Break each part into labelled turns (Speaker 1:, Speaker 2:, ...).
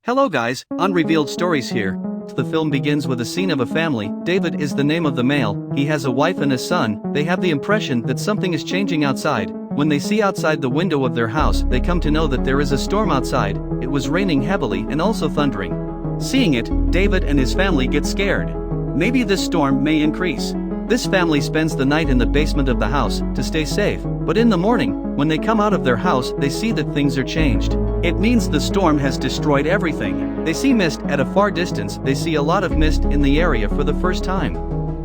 Speaker 1: Hello guys, Unrevealed Stories here. The film begins with a scene of a family. David is the name of the male, he has a wife and a son. They have the impression that something is changing outside. When they see outside the window of their house, they come to know that there is a storm outside. It was raining heavily and also thundering. Seeing it, David and his family get scared. Maybe this storm may increase. This family spends the night in the basement of the house to stay safe, but in the morning, when they come out of their house, they see that things are changed. It means the storm has destroyed everything. They see mist at a far distance. They see a lot of mist in the area for the first time.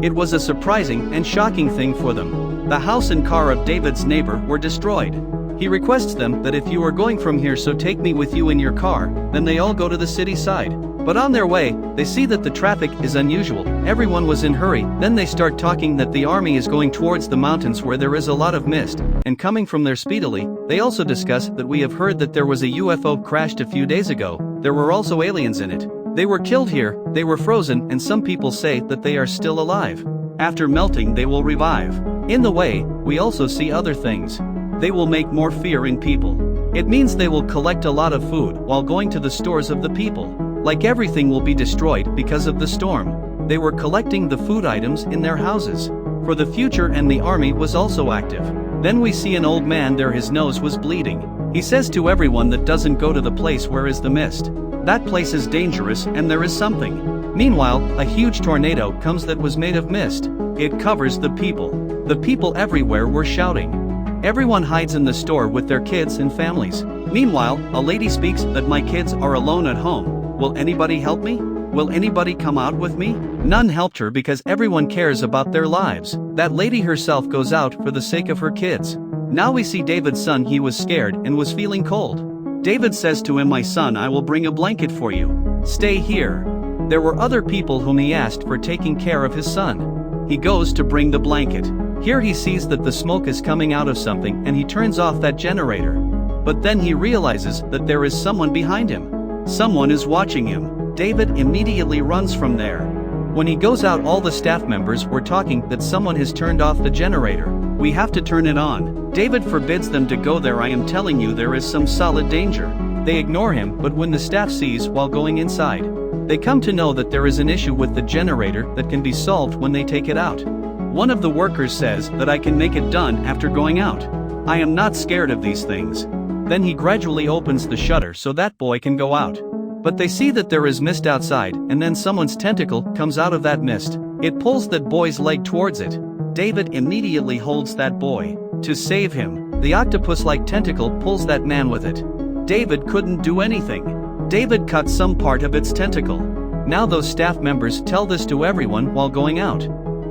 Speaker 1: It was a surprising and shocking thing for them. The house and car of David's neighbor were destroyed. He requests them that if you are going from here, so take me with you in your car. Then they all go to the city side. But on their way, they see that the traffic is unusual. Everyone was in hurry. Then they start talking that the army is going towards the mountains where there is a lot of mist, and coming from there speedily. They also discuss that we have heard that there was a UFO crashed a few days ago. There were also aliens in it. They were killed here, they were frozen, and some people say that they are still alive. After melting they will revive. In the way, we also see other things. They will make more fear in people. It means they will collect a lot of food while going to the stores of the people. Like everything will be destroyed because of the storm. They were collecting the food items in their houses for the future, and the army was also active. Then we see an old man there, his nose was bleeding. He says to everyone that doesn't go to the place where is the mist. That place is dangerous and there is something. Meanwhile, a huge tornado comes that was made of mist. It covers the people. The people everywhere were shouting. Everyone hides in the store with their kids and families. Meanwhile, a lady speaks that my kids are alone at home. Will anybody help me? Will anybody come out with me? None helped her because everyone cares about their lives. That lady herself goes out for the sake of her kids. Now we see David's son. He was scared and was feeling cold. David says to him, my son, I will bring a blanket for you. Stay here. There were other people whom he asked for taking care of his son. He goes to bring the blanket. Here he sees that the smoke is coming out of something, and he turns off that generator. But then he realizes that there is someone behind him. Someone is watching him. David immediately runs from there. When he goes out, all the staff members were talking that someone has turned off the generator. We have to turn it on. David forbids them to go there. I am telling you, there is some solid danger. They ignore him, but when the staff sees while going inside, they come to know that there is an issue with the generator that can be solved when they take it out. One of the workers says that I can make it done after going out. I am not scared of these things. Then he gradually opens the shutter so that boy can go out. But they see that there is mist outside, and then someone's tentacle comes out of that mist. It pulls that boy's leg towards it. David immediately holds that boy. To save him, the octopus-like tentacle pulls that man with it. David couldn't do anything. David cut some part of its tentacle. Now those staff members tell this to everyone while going out.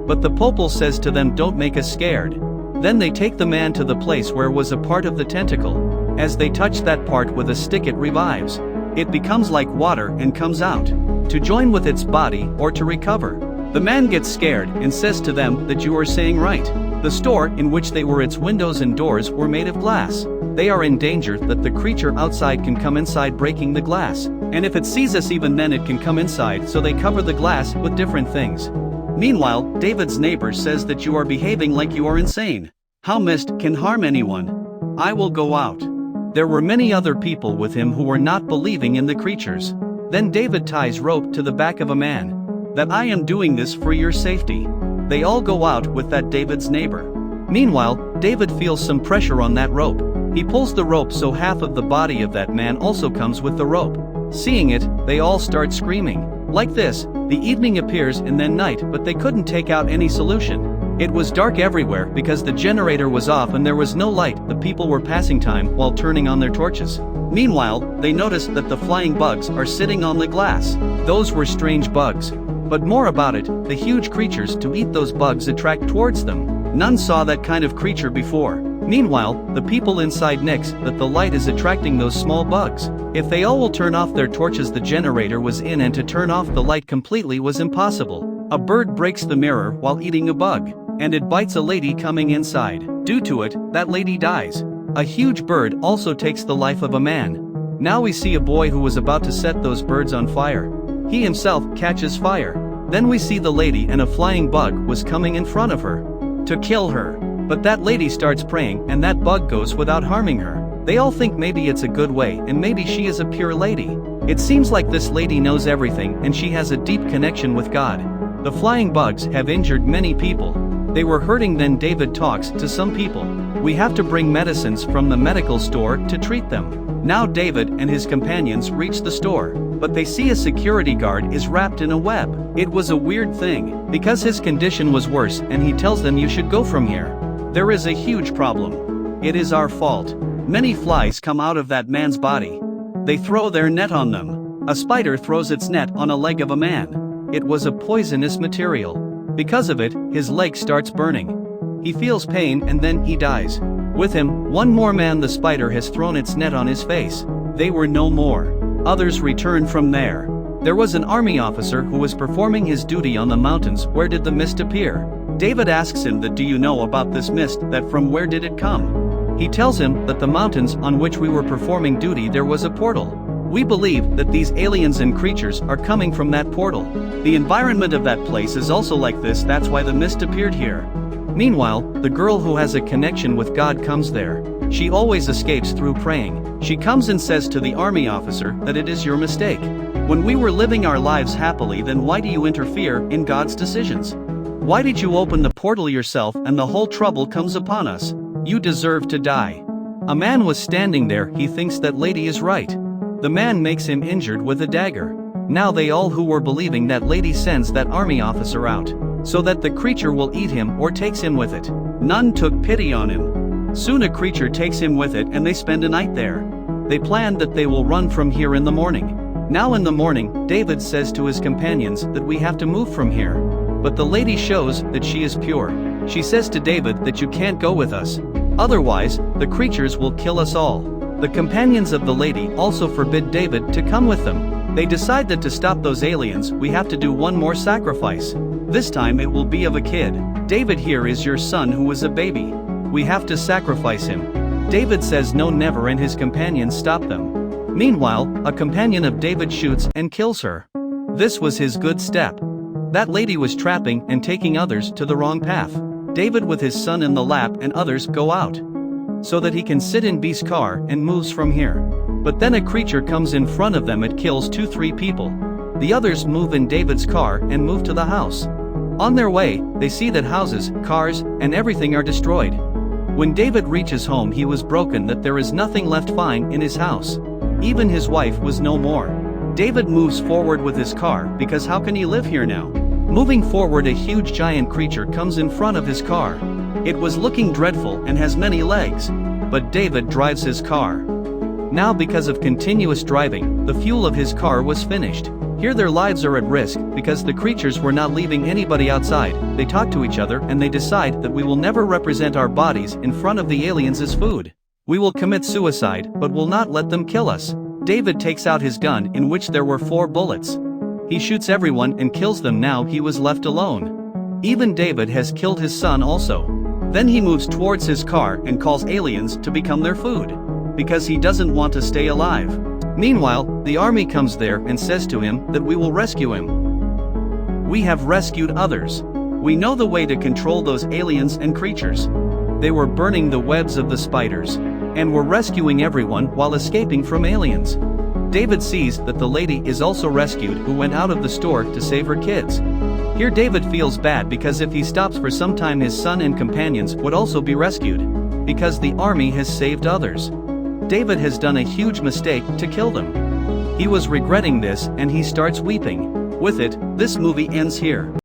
Speaker 1: But the popel says to them, don't make us scared. Then they take the man to the place where was a part of the tentacle. As they touch that part with a stick, it revives. It becomes like water and comes out to join with its body or to recover. The man gets scared and says to them that you are saying right. The store in which they were, its windows and doors were made of glass. They are in danger that the creature outside can come inside, breaking the glass. And if it sees us, even then it can come inside, so they cover the glass with different things. Meanwhile, David's neighbor says that you are behaving like you are insane. How mist can harm anyone? I will go out. There were many other people with him who were not believing in the creatures. Then David ties rope to the back of a man. That I am doing this for your safety. They all go out with that David's neighbor. Meanwhile, David feels some pressure on that rope. He pulls the rope so half of the body of that man also comes with the rope. Seeing it, they all start screaming. Like this, the evening appears and then night, but they couldn't take out any solution. It was dark everywhere because the generator was off and there was no light. The people were passing time while turning on their torches. Meanwhile, they noticed that the flying bugs are sitting on the glass. Those were strange bugs. But more about it, the huge creatures to eat those bugs attract towards them. None saw that kind of creature before. Meanwhile, the people inside nix that the light is attracting those small bugs. If they all will turn off their torches, the generator was in, and to turn off the light completely was impossible. A bird breaks the mirror while eating a bug, and it bites a lady coming inside. Due to it, that lady dies. A huge bird also takes the life of a man. Now we see a boy who was about to set those birds on fire. He himself catches fire. Then we see the lady, and a flying bug was coming in front of her to kill her. But that lady starts praying, and that bug goes without harming her. They all think maybe it's a good way, and maybe she is a pure lady. It seems like this lady knows everything and she has a deep connection with God. The flying bugs have injured many people. They were hurting. Then David talks to some people. We have to bring medicines from the medical store to treat them. Now David and his companions reach the store, but they see a security guard is wrapped in a web. It was a weird thing, because his condition was worse, and he tells them, you should go from here. There is a huge problem. It is our fault. Many flies come out of that man's body. They throw their net on them. A spider throws its net on a leg of a man. It was a poisonous material. Because of it, his leg starts burning. He feels pain and then he dies. With him, one more man. The spider has thrown its net on his face. They were no more. Others returned from there. There was an army officer who was performing his duty on the mountains. Where did the mist appear? David asks him that, do you know about this mist, that from where did it come? He tells him that the mountains on which we were performing duty, there was a portal. We believe that these aliens and creatures are coming from that portal. The environment of that place is also like this, that's why the mist appeared here. Meanwhile, the girl who has a connection with God comes there. She always escapes through praying. She comes and says to the army officer that it is your mistake. When we were living our lives happily, then why do you interfere in God's decisions? Why did you open the portal yourself and the whole trouble comes upon us? You deserve to die. A man was standing there. He thinks that lady is right. The man makes him injured with a dagger. Now they all who were believing that lady sends that army officer out, so that the creature will eat him or takes him with it. None took pity on him. Soon a creature takes him with it and they spend a night there. They plan that they will run from here in the morning. Now in the morning, David says to his companions that we have to move from here. But the lady shows that she is pure. She says to David that you can't go with us. Otherwise, the creatures will kill us all. The companions of the lady also forbid David to come with them. They decide that to stop those aliens, we have to do one more sacrifice. This time it will be of a kid. David, here is your son who was a baby. We have to sacrifice him. David says no, never, and his companions stop them. Meanwhile, a companion of David shoots and kills her. This was his good step. That lady was trapping and taking others to the wrong path. David with his son in the lap and others go out, so that he can sit in B's car and moves from here. But then a creature comes in front of them. It kills 2-3 people. The others move in David's car and move to the house. On their way, they see that houses, cars, and everything are destroyed. When David reaches home, he was broken that there is nothing left fine in his house. Even his wife was no more. David moves forward with his car, because how can he live here now? Moving forward, a huge giant creature comes in front of his car. It was looking dreadful and has many legs. But David drives his car. Now because of continuous driving, the fuel of his car was finished. Here their lives are at risk, because the creatures were not leaving anybody outside. They talk to each other and they decide that we will never represent our bodies in front of the aliens as food. We will commit suicide, but will not let them kill us. David takes out his gun, in which there were 4 bullets. He shoots everyone and kills them. Now he was left alone. Even David has killed his son also. Then he moves towards his car and calls aliens to become their food, because he doesn't want to stay alive. Meanwhile, the army comes there and says to him that we will rescue him. We have rescued others. We know the way to control those aliens and creatures. They were burning the webs of the spiders, and were rescuing everyone while escaping from aliens. David sees that the lady is also rescued, who went out of the store to save her kids. Here David feels bad, because if he stops for some time his son and companions would also be rescued, because the army has saved others. David has done a huge mistake to kill them. He was regretting this and he starts weeping. With it, this movie ends here.